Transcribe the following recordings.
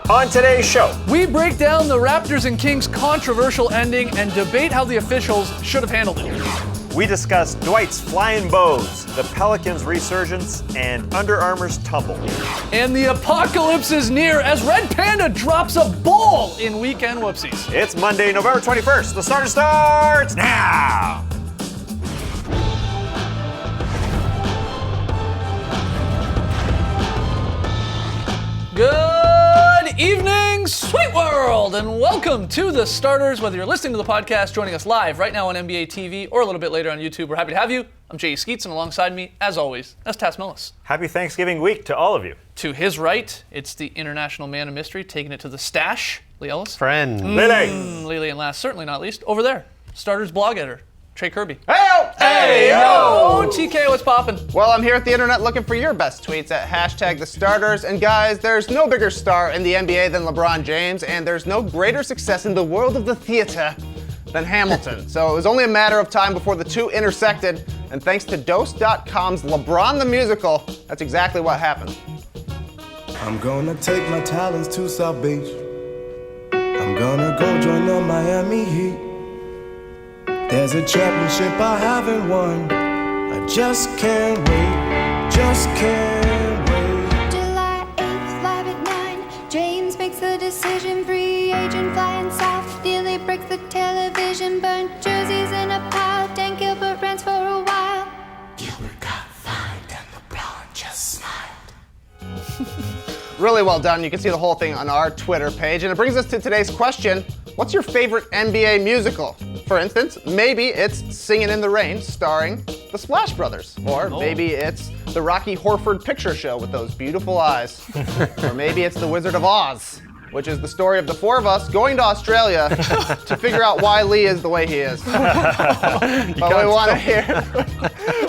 On today's show, we break down the Raptors and Kings controversial ending and debate how the officials should have handled it. we discuss Dwight's flying bows, the Pelicans' resurgence, and Under Armour's tumble. And the apocalypse is near as Red Panda drops a ball in Weekend Whoopsies. It's Monday, November 21st. The starter starts now. Good evening, sweet world, and welcome to The Starters. Whether you're listening to the podcast, joining us live right now on NBA TV, or a little bit later on YouTube, we're happy to have you. I'm Jay Skeets, and alongside me, as always, that's Tass Millis. Happy Thanksgiving week to all of you. To his right, it's the international man of mystery, taking it to the stash, Lee Ellis. Friend. Lily. And last, certainly not least, over there, Starters blog editor, Trey Kirby. Hey, yo! TK, what's poppin'? Well, I'm here at the internet looking for your best tweets at #TheStarters. And guys, there's no bigger star in the NBA than LeBron James, and there's no greater success in the world of the theater than Hamilton. So it was only a matter of time before the two intersected, and thanks to Dose.com's LeBron the Musical, that's exactly what happened. I'm gonna take my talents to South Beach. I'm gonna go join the Miami Heat. There's a championship I haven't won. I just can't wait, just can't wait. July 8th, live at 9. James makes the decision, free agent flying south. Nearly breaks the television, burnt jerseys in a pile. Dan Gilbert rants for a while. Gilbert got fined and LeBron just smiled. Really well done. You can see the whole thing on our Twitter page. And it brings us to today's question. What's your favorite NBA musical? For instance, maybe it's Singin' in the Rain starring the Splash Brothers. Or maybe it's the Rocky Horford Picture Show with those beautiful eyes. Or maybe it's The Wizard of Oz, which is the story of the four of us going to Australia to figure out why Lee is the way he is. But we want to hear.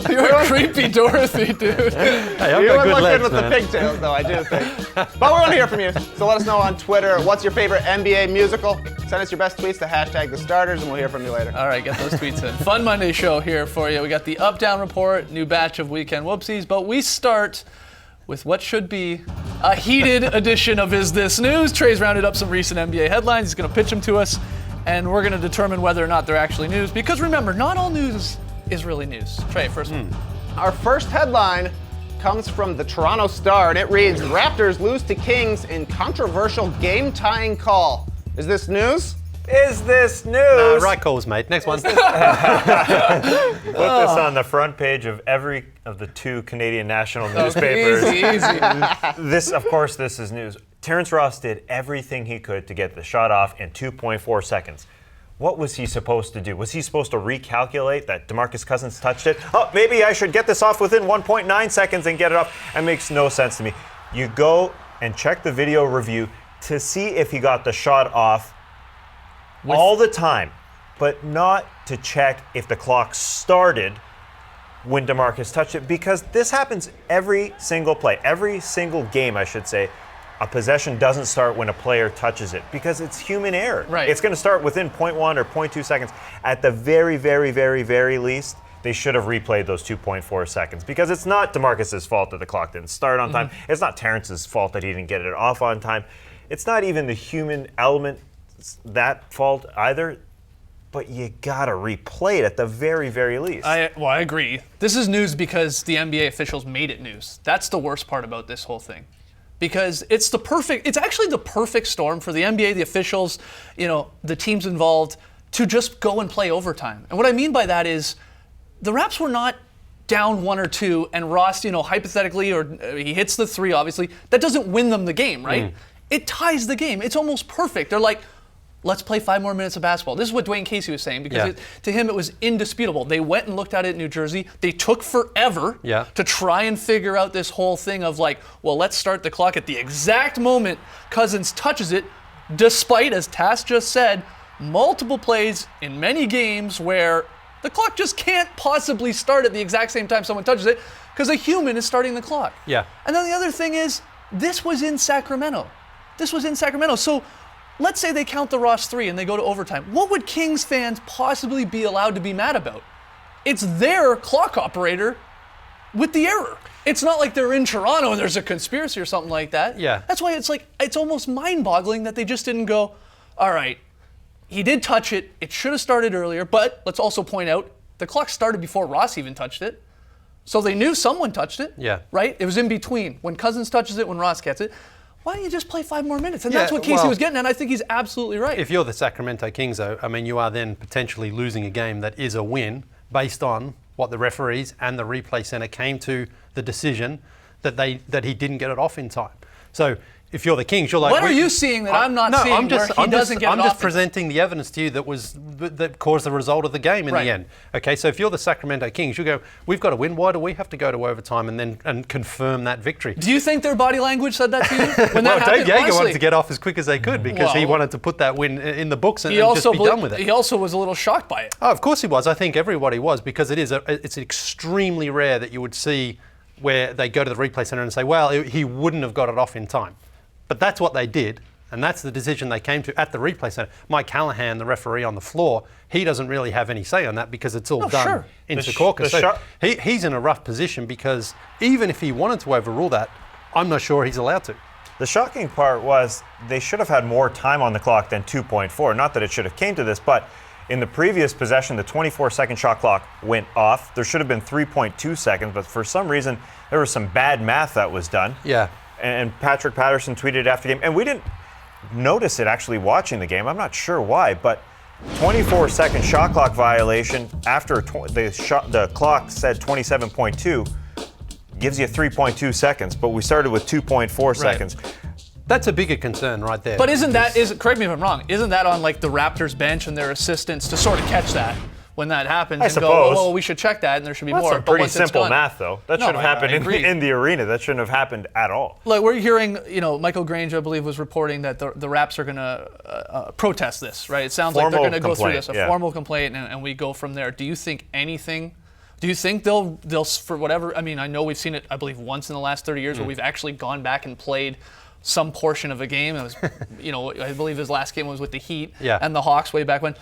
You're a creepy Dorothy, dude. Hey, You I've got would good look legs, good with man. the pigtails, though, I do think. But we want to hear from you. So let us know on Twitter, what's your favorite NBA musical? Send us your best tweets to #TheStarters, and we'll hear from you later. All right, get those tweets in. Fun Monday show here for you. We got the Up-Down Report, new batch of Weekend Whoopsies, but we start with what should be a heated edition of Is This News? Trey's rounded up some recent NBA headlines. He's going to pitch them to us, and we're going to determine whether or not they're actually news. Because remember, not all news is really news. Trey, first one. Our first headline comes from the Toronto Star, and it reads, Raptors lose to Kings in controversial game-tying call. Is this news? Is this news? Right calls, mate. Next one. Put this on the front page of every of the two Canadian national newspapers. Easy. This is news. Terrence Ross did everything he could to get the shot off in 2.4 seconds. What was he supposed to do? Was he supposed to recalculate that DeMarcus Cousins touched it? Oh, maybe I should get this off within 1.9 seconds and get it off. That makes no sense to me. You go and check the video review to see if he got the shot off all the time, but not to check if the clock started when DeMarcus touched it, because this happens every single play, every single game, I should say. A possession doesn't start when a player touches it because it's human error. Right. It's going to start within 0.1 or 0.2 seconds. At the very, very, very, very least, they should have replayed those 2.4 seconds because it's not DeMarcus's fault that the clock didn't start on time. It's not Terrence's fault that he didn't get it off on time. It's not even the human element that fault either. But you gotta replay it at the very, very least. I agree. This is news because the NBA officials made it news. That's the worst part about this whole thing. Because it's actually the perfect storm for the NBA, the officials, the teams involved to just go and play overtime. And what I mean by that is the Raps were not down 1 or 2 and Ross, hypothetically, or he hits the 3, obviously, that doesn't win them the game, right? It ties the game. It's almost perfect. They're like, let's play 5 more minutes of basketball. This is what Dwayne Casey was saying because to him it was indisputable. They went and looked at it in New Jersey. They took forever to try and figure out this whole thing of let's start the clock at the exact moment Cousins touches it, despite, as Tass just said, multiple plays in many games where the clock just can't possibly start at the exact same time someone touches it because a human is starting the clock. Yeah. And then the other thing is, this was in Sacramento. So let's say they count the Ross 3 and they go to overtime. What would Kings fans possibly be allowed to be mad about? It's their clock operator with the error. It's not like they're in Toronto and there's a conspiracy or something like that. Yeah. That's why it's almost mind-boggling that they just didn't go, all right, he did touch it. It should have started earlier, but let's also point out the clock started before Ross even touched it. So they knew someone touched it. Yeah. Right? It was in between. When Cousins touches it, when Ross gets it. Why don't you just play 5 more minutes? And Yeah, that's what Casey well, was getting at. I think he's absolutely right. If you're the Sacramento Kings, though, I mean, you are then potentially losing a game that is a win based on what the referees and the replay center came to the decision that he didn't get it off in time. So if you're the Kings, you're like, What are you seeing that I'm not seeing where he doesn't get it I'm off just in- presenting the evidence to you that caused the result of the game in Right. the end. Okay, so if you're the Sacramento Kings, you go, we've got to win. Why do we have to go to overtime and confirm that victory? Do you think their body language said that to you? When Well, that Dave happened, Yeager honestly, wanted to get off as quick as they could because he Well, wanted to put that win in the books and he just also be done with it. He also was a little shocked by it. Oh, of course he was. I think everybody was because it's extremely rare that you would see where they go to the replay center and say, well, he wouldn't have got it off in time. But that's what they did, and that's the decision they came to at the replay center. Mike Callahan, the referee on the floor, he doesn't really have any say on that because it's all done sure. in The Secaucus. So shot- he's in a rough position because even if he wanted to overrule that, I'm not sure he's allowed to. The shocking part was they should have had more time on the clock than 2.4. Not that it should have came to this, but in the previous possession, the 24-second shot clock went off. There should have been 3.2 seconds, but for some reason, there was some bad math that was done. Yeah. And Patrick Patterson tweeted after the game, and we didn't notice it actually watching the game. I'm not sure why, but 24-second shot clock violation after the clock said 27.2 gives you 3.2 seconds, but we started with 2.4 seconds. That's a bigger concern right there. But correct me if I'm wrong, isn't that on like the Raptors bench and their assistants to sort of catch that when that happens I and go, suppose. well, we should check that and there should be That's more. some But pretty once it's simple gone- math, though. That No, should have I happened agree. in the arena. That shouldn't have happened at all. Like we're hearing, Michael Grange, I believe, was reporting that the Raps are going to protest this, right? It sounds like they're Formal going to go through complaint, this, a yeah. formal complaint, and we go from there. Do you think anything? Do you think they'll for whatever? I mean, I know we've seen it, I believe, once in the last 30 years Hmm. where we've actually gone back and played some portion of a game. It was, I believe his last game was with the Heat and the Hawks way back when.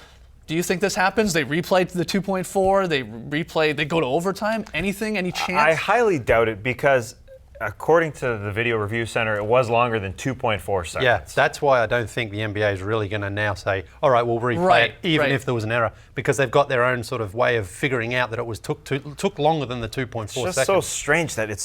Do you think this happens? They replay the 2.4. They go to overtime. Anything? Any chance? I highly doubt it because, according to the Video Review Center, it was longer than 2.4 seconds. Yeah, that's why I don't think the NBA is really going to now say, all right, we'll replay Right, it, even right. if there was an error, because they've got their own sort of way of figuring out that it was took longer than the 2.4 It's just seconds. so strange that they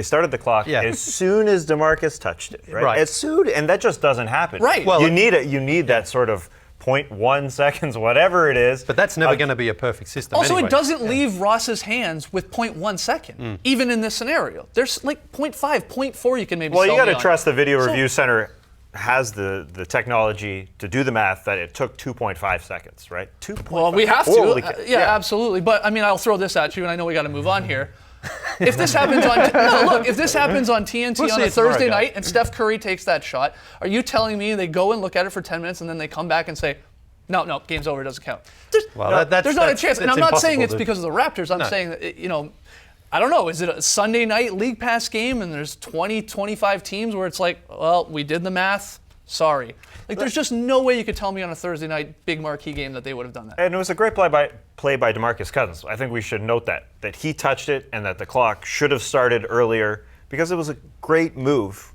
started the clock Yeah. as soon as DeMarcus touched it, right? Right. As soon, and that just doesn't happen. Right. Well, you need that sort of 0.1 seconds, whatever it is. But that's never going to be a perfect system Also, anyway. it doesn't leave Ross's hands with 0.1 second, even in this scenario. There's like 0.5, 0.4 you can maybe Well, you sell got me to on. trust the Video So- Review Center has the technology to do the math that it took 2.5 seconds, right? 2.5. Well, we have to. Holy cow. Yeah, absolutely. But I mean, I'll throw this at you, and I know we got to move on here. If this happens on if this happens on TNT We'll on see a it tomorrow, Thursday guys. night and Steph Curry takes that shot, are you telling me they go and look at it for 10 minutes and then they come back and say, no, game's over, it doesn't count? Well, There's not a chance. And I'm not saying impossible it's to- because of the Raptors. I'm No. saying that, I don't know. Is it a Sunday night League Pass game and there's 20, 25 teams where it's like, well, we did the math. Sorry. Like, there's just no way you could tell me on a Thursday night big marquee game that they would have done that. And it was a great play by DeMarcus Cousins. I think we should note that he touched it and that the clock should have started earlier because it was a great move.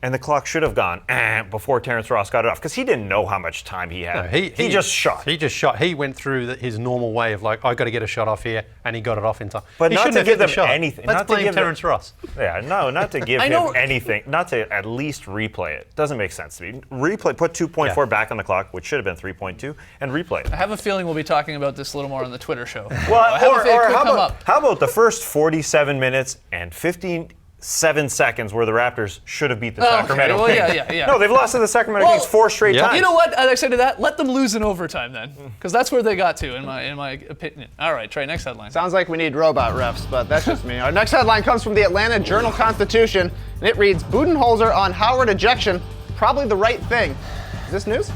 And the clock should have gone before Terrence Ross got it off because he didn't know how much time he had. No, he just shot. He just shot. He went through his normal way of like, I got to get a shot off here, and he got it off in time. But he not shouldn't to have give hit the them shot. anything. Let's Not to blame give them- Terrence Ross. Yeah, no, not to give I him know- anything, not to at least replay it. Doesn't make sense to me. Put 2.4 Yeah. back on the clock, which should have been 3.2, and replay it. I have a feeling we'll be talking about this a little more on the Twitter show. Well, I have a feeling it could come up. how about the first 47 minutes and 7 seconds where the Raptors should have beat the Oh, okay. Sacramento Well, Kings? yeah. No, they've lost to the Sacramento Well, Kings 4 straight yeah. times. You know what? As I say to that, let them lose in overtime then, because that's where they got to, in my opinion. All right, Trey, next headline. Sounds like we need robot refs, but that's just me. Our next headline comes from the Atlanta Journal-Constitution, and it reads, Budenholzer on Howard ejection, probably the right thing. Is this news?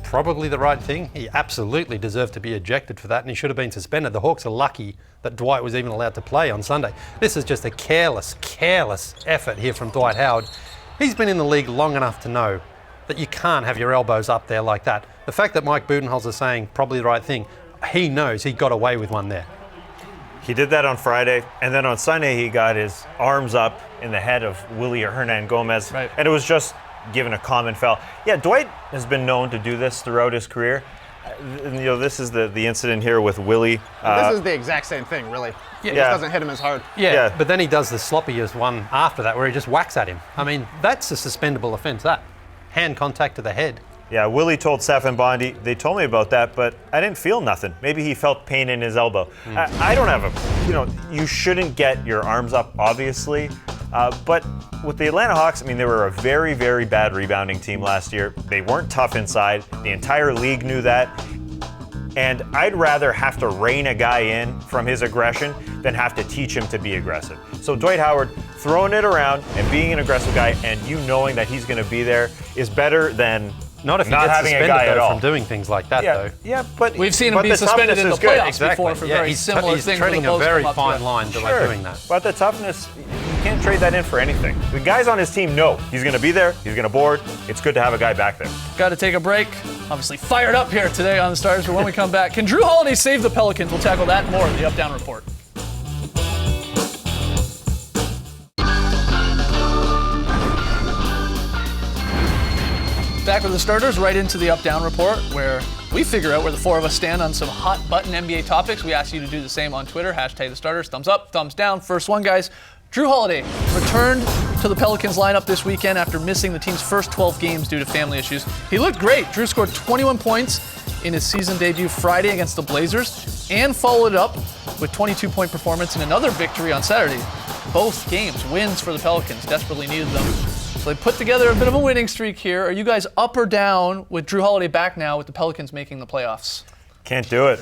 Probably the right thing. He absolutely deserved to be ejected for that, and he should have been suspended. The Hawks are lucky that Dwight was even allowed to play on Sunday. This is just a careless effort here from Dwight Howard. He's been in the league long enough to know that you can't have your elbows up there like that. The fact that Mike Budenholzer is saying probably the right thing, he knows he got away with one there. He did that on Friday, and then on Sunday he got his arms up in the head of Willie Hernan Gomez, Right. and it was just given a common foul. Yeah, Dwight has been known to do this throughout his career. This is the incident here with Willie. This is the exact same thing, really. He just Yeah. doesn't hit him as hard. Yeah, but then he does the sloppiest one after that where he just whacks at him. I mean, that's a suspendable offence, that. Hand contact to the head. Yeah, Willie told Stefan Bondi, they told me about that, but I didn't feel nothing. Maybe he felt pain in his elbow. I don't have you shouldn't get your arms up, obviously. But with the Atlanta Hawks, I mean, they were a very, very bad rebounding team last year. They weren't tough inside. The entire league knew that. And I'd rather have to rein a guy in from his aggression than have to teach him to be aggressive. So Dwight Howard throwing it around and being an aggressive guy and you knowing that he's going to be there is better than Not if he not gets having a suspended guy at though, all. from doing things like that, Yeah, though. yeah, but We've seen him but be the suspended toughness in the is good. playoffs before for very similar he's things. where the treading a posts very come up, fine yeah. line by Sure, doing that. but the toughness, you can't trade that in for anything. The guys on his team know he's going to be there. He's going to board. It's good to have a guy back there. Got to take a break. Obviously fired up here today on the Stars, but when we come back, can Drew Holiday save the Pelicans? We'll tackle that and more in the Up Down Report. Back with the Starters, right into the Up Down Report, where we figure out where the four of us stand on some hot button NBA topics. We ask you to do the same on Twitter. Hashtag the Starters. Thumbs up, thumbs down. First one, guys. Drew Holiday returned to the Pelicans lineup this weekend after missing the team's first 12 games due to family issues. He looked great. Drew scored 21 points in his season debut Friday against the Blazers and followed it up with 22-point performance in another victory on Saturday. Both games, wins for the Pelicans, desperately needed them. So they put together a bit of a winning streak here. Are you guys up or down with Drew Holiday back now with the Pelicans making the playoffs? Can't do it.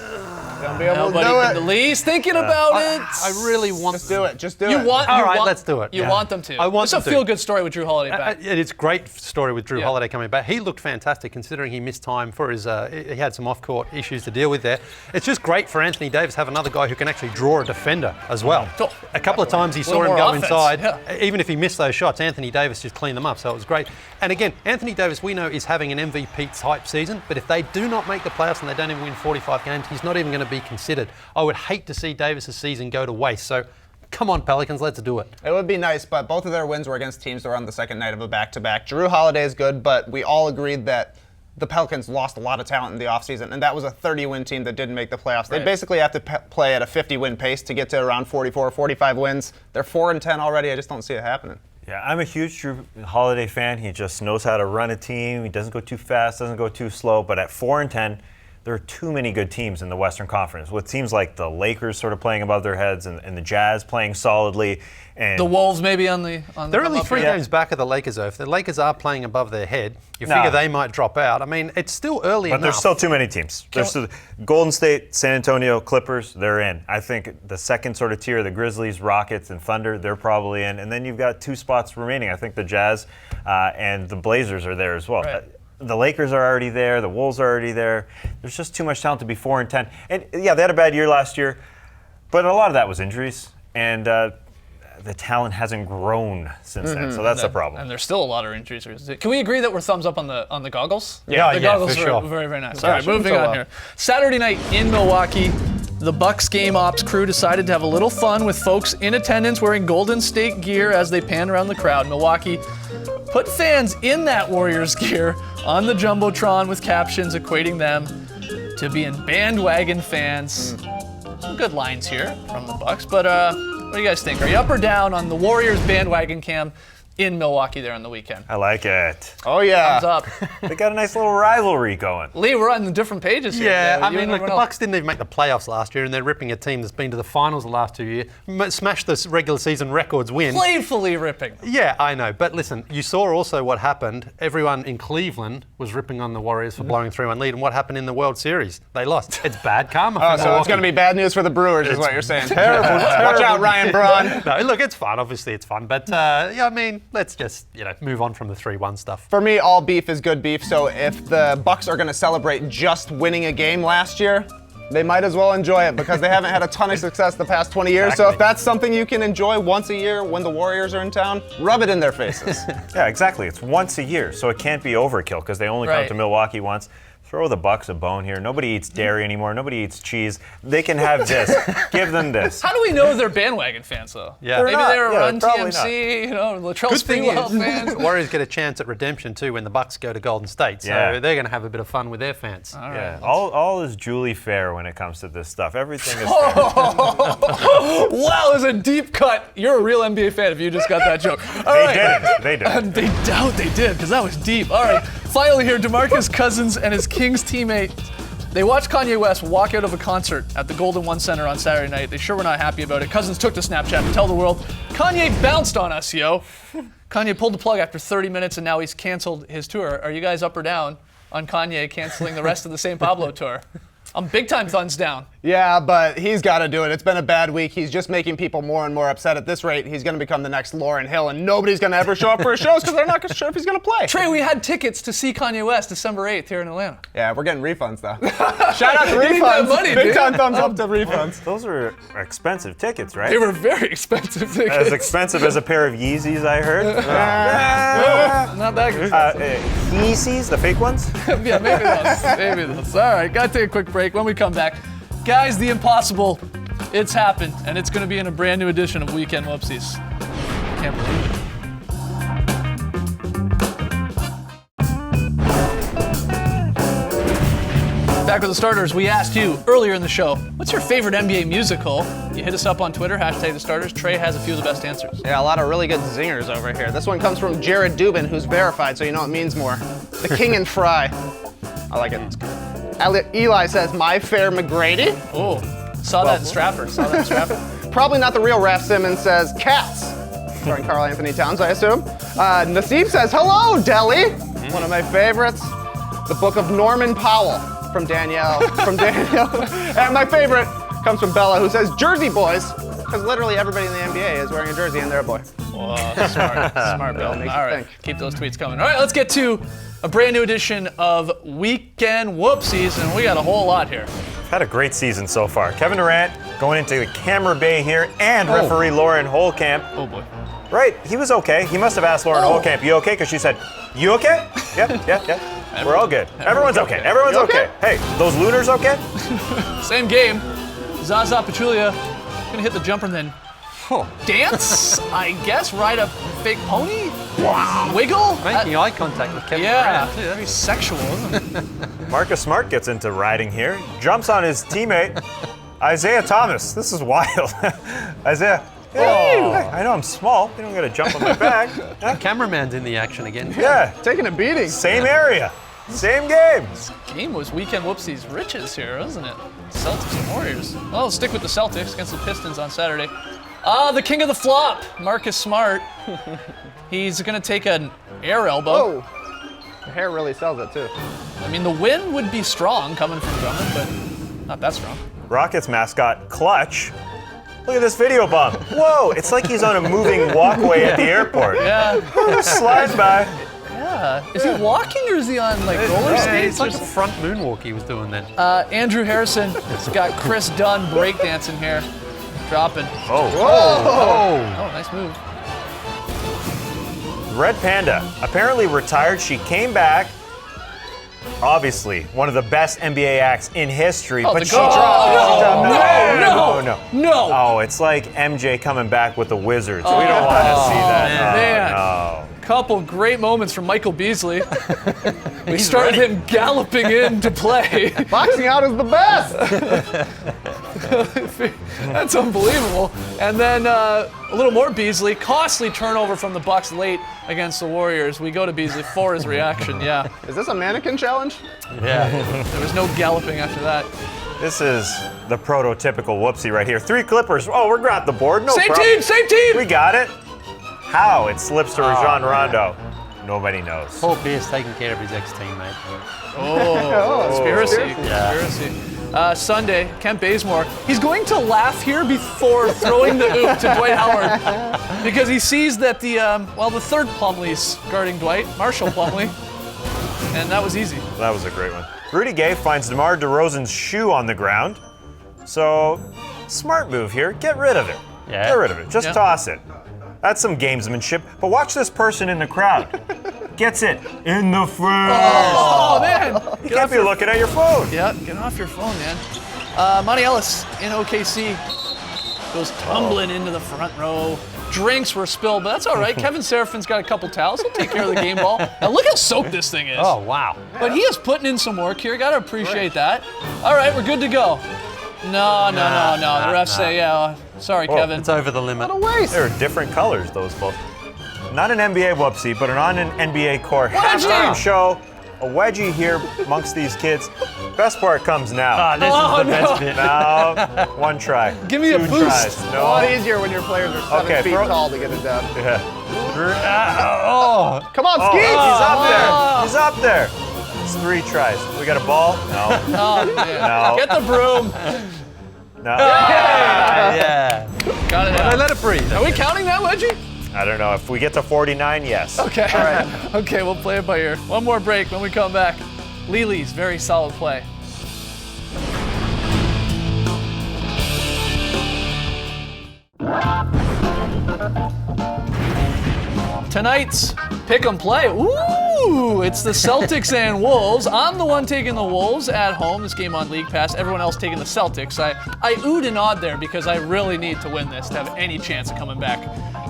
Don't be able to Nobody do in the it. least thinking about it. I really want Just do it. Just do You it. want? All you right, want- let's do it. You Yeah. want them to. I want It's them a to. feel-good story with Drew Holiday back. It's a great story with Drew Yeah. Holiday coming back. He looked fantastic considering he missed time for his. He had some off-court issues to deal with there. It's just great for Anthony Davis to have another guy who can actually draw a defender as well. Oh, A couple of times he saw little him more go offense, inside. yeah. Even if he missed those shots, Anthony Davis just cleaned them up, so it was great. And again, Anthony Davis, we know, is having an MVP type season, but if they do not make the playoffs and they don't even win 45 games, he's not even going to be considered. I would hate to see Davis' season go to waste. So, come on, Pelicans, let's do it. It would be nice, but both of their wins were against teams that were on the second night of a back-to-back. Drew Holiday is good, but we all agreed that the Pelicans lost a lot of talent in the offseason, and that was a 30-win team that didn't make the playoffs. They Right. basically have to play at a 50-win pace to get to around 44, 45 wins. They're 4-10 already. I just don't see it happening. Yeah, I'm a huge Drew Holiday fan. He just knows how to run a team. He doesn't go too fast, doesn't go too slow. But at 4-10, there are too many good teams in the Western Conference. With teams like the Lakers sort of playing above their heads and the Jazz playing solidly. And The Wolves maybe on the They're only come up 3 here. games back of the Lakers, though. If the Lakers are playing above their head, you No. figure they might drop out. I mean, it's still early But enough. there's still too many teams. There's still, Golden State, San Antonio, Clippers, they're in. I think the second sort of tier, the Grizzlies, Rockets, and Thunder, they're probably in. And then you've got 2 spots remaining. I think the Jazz and the Blazers are there as well. Right. The Lakers are already there. The Wolves are already there. There's just too much talent to be 4-10. And yeah, they had a bad year last year, but a lot of that was injuries. And the talent hasn't grown since then. So that's the problem. And there's still a lot of injuries. Can we agree that we're thumbs up on the goggles? Yeah, the yeah, goggles for are sure. very, very nice. Yeah, All right, shooting moving so on well. here. Saturday night in Milwaukee, the Bucks game ops crew decided to have a little fun with folks in attendance wearing Golden State gear as they panned around the crowd. Milwaukee put fans in that Warriors gear on the Jumbotron with captions equating them to being bandwagon fans. Some good lines here from the Bucks, but what do you guys think? Are you up or down on the Warriors bandwagon cam in Milwaukee there on the weekend? I like it. Oh, yeah. Thumbs up. They got a nice little rivalry going. Lee, we're on the different pages here. Yeah, I you mean, and look, the everyone else. Bucks didn't even make the playoffs last year, and they're ripping a team that's been to the finals the last 2 years, smashed the regular season records win. Playfully ripping. Yeah, I know. But listen, you saw also what happened. Everyone in Cleveland was ripping on the Warriors for blowing 3-1 lead. And what happened in the World Series? They lost. It's bad karma for Oh, so it's Milwaukee. going to be bad news for the Brewers, is what you're saying. Terrible. Watch out, Ryan Braun. No, look, it's fun. Obviously, it's fun. But, yeah, I mean, let's just, move on from the 3-1 stuff. For me, all beef is good beef. So if the Bucks are going to celebrate just winning a game last year, they might as well enjoy it because they haven't had a ton of success the past 20 years. So if Exactly. that's something you can enjoy once a year when the Warriors are in town, rub it in their faces. Yeah, exactly. It's once a year, so it can't be overkill because they only come Right. to Milwaukee once. Throw the Bucks a bone here. Nobody eats dairy anymore. Nobody eats cheese. They can have this. Give them this. How do we know they're bandwagon fans, though? Yeah. Maybe not. they're Yeah, Run probably TMC, Latrell Good thing Sprewell is, fans. Warriors get a chance at redemption too when the Bucks go to Golden State. So Yeah. they're going to have a bit of fun with their fans. Yeah, all is Julie fair when it comes to this stuff. Everything is fair. Wow, there's a deep cut. You're a real NBA fan if you just got that joke. All They right. didn't. They didn't. They doubt they did, because that was deep. All right, finally here, DeMarcus Cousins and his Kings teammate, they watched Kanye West walk out of a concert at the Golden One Center on Saturday night. They sure were not happy about it. Cousins took to Snapchat to tell the world, Kanye bounced on us, yo. Kanye pulled the plug after 30 minutes, and now he's canceled his tour. Are you guys up or down on Kanye canceling the rest of the St. Pablo tour? I'm big time thumbs down. Yeah, but he's got to do it. It's been a bad week. He's just making people more and more upset. At this rate, he's going to become the next Lauryn Hill, and nobody's going to ever show up for his shows because they're not sure if he's going to play. Trey, we had tickets to see Kanye West December 8th here in Atlanta. Yeah, we're getting refunds, though. Shout out to You need that refunds. money, Big dude. time thumbs up to refunds. Those are expensive tickets, right? They were very expensive tickets. As expensive as a pair of Yeezys, I heard. Not that good. Yeezys, the fake ones? Yeah, maybe those. Maybe those. All right, gotta take a quick break. When we come back, guys, the impossible, it's happened, and it's gonna be in a brand new edition of Weekend Whoopsies. Can't believe it. Back with the starters, we asked you earlier in the show, what's your favorite NBA musical? You hit us up on Twitter, hashtag the starters. Trey has a few of the best answers. Yeah, a lot of really good zingers over here. This one comes from Jared Dubin, who's verified, so you know it means more. The King and Fry. I like it. Eli says, My Fair McGrady. Oh, saw that in Stratford. Probably not the real Raph Simmons says, Cats. Starring Karl Anthony Towns, I assume. Naseeb says, Hello, Delhi. One of my favorites. The Book of Norman Powell from Danielle. And my favorite comes from Bella, who says, Jersey Boys. Because literally everybody in the NBA is wearing a jersey and they're a boy. Smart, Bill. All makes you right, think. keep those tweets coming. All right, let's get to a brand new edition of Weekend Whoopsies, and we got a whole lot here. Had a great season so far. Kevin Durant going into the camera bay here, and referee Lauren Holtkamp. Oh boy. Right, he was okay. He must have asked Lauren Holtkamp, you okay? Because she said, you okay? Yeah. We're all good. Everyone's okay. Everyone's You okay. Hey, those looters okay? Same game. Zaza Pachulia gonna hit the jumper and then dance, I guess, ride a fake pony? Wow. Wiggle? Making eye contact with Kevin Yeah, Durant, too. very sexual, isn't it? Marcus Smart gets into riding here, jumps on his teammate, Isaiah Thomas. This is wild. Isaiah, I know I'm small. You don't got to jump on my back. Cameraman's in the action again. Yeah, Taking a beating. same area, same game. Game was Weekend Whoopsies riches here, wasn't it? Celtics and Warriors. Well, let's stick with the Celtics against the Pistons on Saturday. The king of the flop, Marcus Smart. He's gonna take an air elbow. Oh, the hair really sells it too. I mean, the win would be strong coming from Drummond, but not that strong. Rockets mascot, Clutch. Look at this video bomb. Whoa, it's like he's on a moving walkway at the airport. Yeah. Slide by. Is he walking or is he on like roller skates? It's like a front moonwalk he was doing then. Andrew Harrison has got Chris Dunn breakdancing here, dropping. Oh. Oh, nice move. Red Panda, apparently retired. She came back. Obviously, one of the best NBA acts in history, but the she goat. dropped. No. Oh, it's like MJ coming back with the Wizards. We don't want to see that. man. No. Couple great moments from Michael Beasley. We started him galloping in to play. Boxing out is the best. That's unbelievable. And then a little more Beasley. Costly turnover from the Bucks late against the Warriors. We go to Beasley for his reaction. Yeah, Is this a mannequin challenge? Yeah. there was no galloping after that. This is the prototypical whoopsie right here. 3 Clippers. Oh, we're got the board. No Same problem. team. We got it. How it slips to Rajon Rondo. Nobody knows. Paul Pierce taking care of his ex-teammate. Conspiracy. Sunday, Kent Bazemore. He's going to laugh here before throwing the oop to Dwight Howard because he sees that the third Plumlee's guarding Dwight, Marshall Plumlee, and that was easy. That was a great one. Rudy Gay finds DeMar DeRozan's shoe on the ground. So, smart move here. Get rid of it. Yeah. Get rid of it. Just Yeah. toss it. That's some gamesmanship. But watch this person in the crowd. gets it in the face. Oh, man. You can't be looking at your phone. Yeah, get off your phone, man. Monty Ellis in OKC goes tumbling into the front row. Drinks were spilled, but that's all right. Kevin Serafin's got a couple towels. He'll take care of the game ball. Now look how soaked this thing is. Oh, wow. But he is putting in some work here. Got to appreciate that. All right, we're good to go. No. The refs say, yeah, sorry, Kevin. It's over the limit. What a waste. They're different colors, those both. Not an NBA whoopsie, but on an NBA court. Halftime show. A wedgie here amongst these kids. Best part comes now. This is the best bit. Now, one try. Give me a Two boost. Tries. A No. lot easier when your players are 7 Okay, feet throw- tall to get it done. Yeah. Come on, Oh, Skeets! he's up there. He's up there. It's 3 tries. We got a ball? No. Oh, man. No. Get the broom. No. Yeah. Got it They out. let it breathe. Are we counting that, Wedgie? I don't know. If we get to 49, yes. Okay. All right. Okay, we'll play it by ear. One more break. When we come back, Lili's very solid play. Tonight's pick 'em play. Ooh, it's the Celtics and Wolves. I'm the one taking the Wolves at home. This game on League Pass. Everyone else taking the Celtics. I oohed and awed there because I really need to win this to have any chance of coming back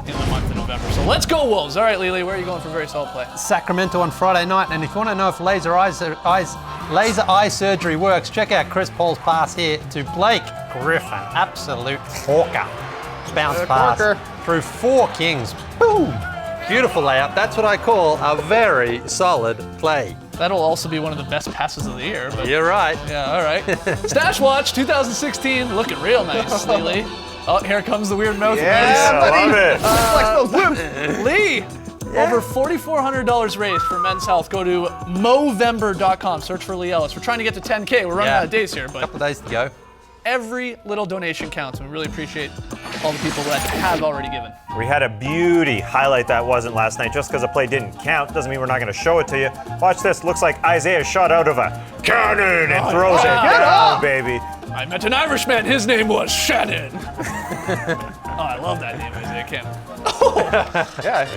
in the month of November. So let's go Wolves. All right, Lili, where are you going for very solid play? Sacramento on Friday night, and if you want to know if laser eye surgery works, check out Chris Paul's pass here to Blake Griffin. Absolute hawker. Bounce pass corker. through 4 kings. Boom! Beautiful layout. That's what I call a very solid play. That'll also be one of the best passes of the year. But You're right. yeah, all right. Stash Watch 2016, looking real nice, Lili. Oh, here comes the weird mouth. Yeah, I buddy. love it. Flex those lips. Lee, over $4,400 raised for Men's Health. Go to Movember.com. Search for Lee Ellis. We're trying to get to 10K. We're running Yeah. out of days here, but Couple days to go. every little donation counts, and we really appreciate all the people that have already given. We had a beauty highlight that wasn't last night. Just because a play didn't count doesn't mean we're not going to show it to you. Watch this. Looks like Isaiah shot out of a cannon and throws it down, baby. I met an Irishman. His name was Shannon. Oh, I love that name, Isaiah Cannon. Yeah.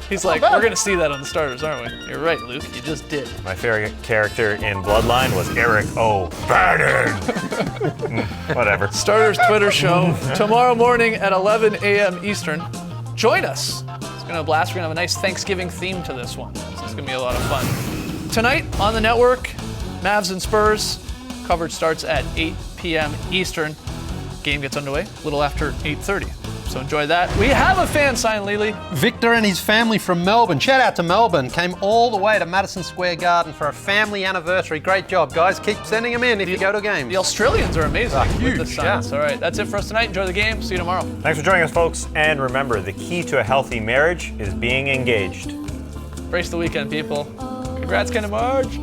He's like, we're going to see that on the starters, aren't we? You're right, Luke. You just did. My favorite character in Bloodline was Eric O'Bannon. Whatever. Starters Twitter show tomorrow morning at 11 a.m. Eastern. Join us. It's going to be a blast. We're going to have a nice Thanksgiving theme to this one. So it's going to be a lot of fun. Tonight on the network, Mavs and Spurs. Coverage starts at 8 p.m. Eastern. Game gets underway a little after 8:30. So enjoy that. We have a fan sign, Lili. Victor and his family from Melbourne. Shout out to Melbourne. Came all the way to Madison Square Garden for a family anniversary. Great job, guys. Keep sending them in if you go to games. The Australians are amazing with huge, the signs. All right, that's it for us tonight. Enjoy the game. See you tomorrow. Thanks for joining us, folks. And remember, the key to a healthy marriage is being engaged. Brace the weekend, people. Congrats, Ken and Marge.